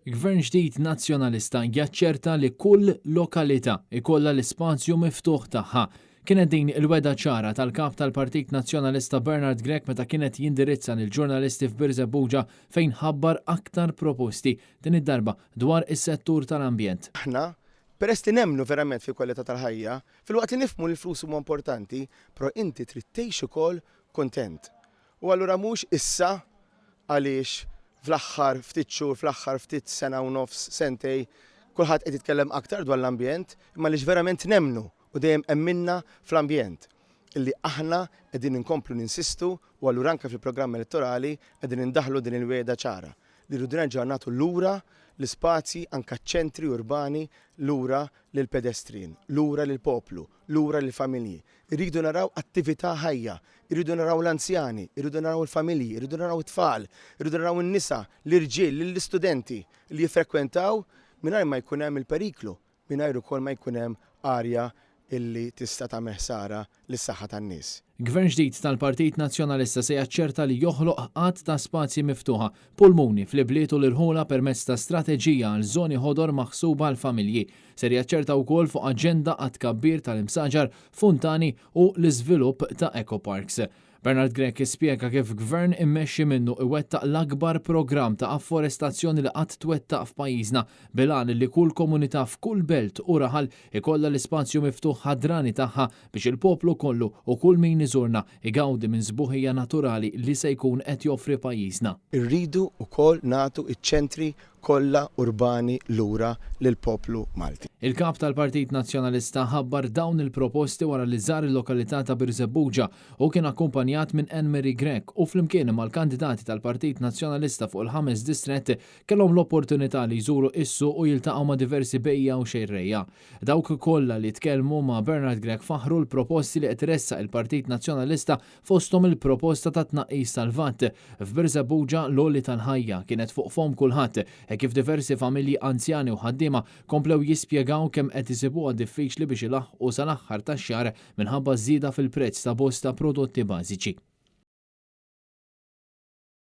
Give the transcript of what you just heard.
Gvern ġdid nazzjonalista jaċċerta li kull lokalità ikollha l-ispazju miftuħ tagħha. Kienet din il-weda ċara tal-kap tal-Partit Nazzjonalista Bernard Grech meta kienet jindirizza lill-ġurnalisti f'Birzebbuġa fejn ħabbar aktar proposti din id-darba dwar is-settur tal-ambjent. Aħna peress li nemmnu verament fi kwalità tal-ħajja, fil-waqt li nifhmu li l-flus huma importanti, però inti trid tgħix ukoll kontent. U allura mhux issa għaliex fl-aħħar ftit xhur, fl-aħħar ftit sena u nofs, sentej, kulħadd qed jitkellem aktar dwar l-ambjent, imma lix verament nemmnu u dejjem emminna fl-ambjent. Illi aħna qegħdin inkomplu ninsistu u allura anke fil-programm elettorali qegħdin indaħlu din il-wiegħda ċara li rridu nerġgħu nagħtu lura l-ispazji anke ċentri urbani lura lil pedestrin, lura lil poplu, lura lil familji. Irridu naraw attività ħajja, irridu naraw l-anzjani, irridu naraw il-familji, irridu naraw it-tfal, irridu naraw in-nisa, l-irġiel, l-istudenti li jiffrekwentaw mingħajr ma jkun hemm il-periklu, mingħajr ukoll ma jkun hemm arja illi tista' tagħmel ħsara lis-saħħa tan-nies. Gvern ġdid tal-Partit Nazzjonalista se jaċċerta li joħloq qatt ta' spazji miftuħa pulmuni fl-ibliet u l-irħula permezz ta' strateġija għal żoni ħodor maħsuba għal familji. Ser jaċċerta wkoll fuq aġenda għad tkabbir tal-imsaġar, funtani u l-iżvilupp ta' ecoparks. Bernard Grech ispjega kif gvern immexxi minnu iwettaq l-akbar programm ta' afforestazzjoni li qatt twettaq f'pajjiżna bilan li kull komunità f'kull belt u raħal ikollha l-ispazju miftuħ ħadrani tagħha biex il-poplu kollu u kull min iżurna igawdi minn sbuħija naturali li se jkun qed joffri pajjiżna. Irridu wkoll nagħtu iċ-ċentri kollha urbani lura lil poplu Malti. Il-kap tal-Partit Nazzjonalista ħabbar dawn il-proposti wara li żar il-lokalità ta' Birzebbuġa u kien akkumpanjat minn Anne-Marie Grech u flimkien mal-kandidati tal-Partit Nazzjonalista fuq il-5 distretti kellhom l-opportunità li jżuru issu u jiltaqgħu ma' diversi bejja u xejrejja. Dawk kollha li tkellmu ma' Bernard Grech faħru l-proposti li qed iressaq il-Partit Nazzjonalista fosthom il-proposta ta' tnaqqis tal-VAT. F'Birzebbuġa l-għolli tal-ħajja kienet fuq fom kulħadd kif diversi familji anzjani u ħaddiema komplew jispjegaw kemm qed isibuha diffiċli biex ilaħħqu sal-aħħar tax-xahar minħabba żieda fil-prezz ta' bosta prodotti bażiċi.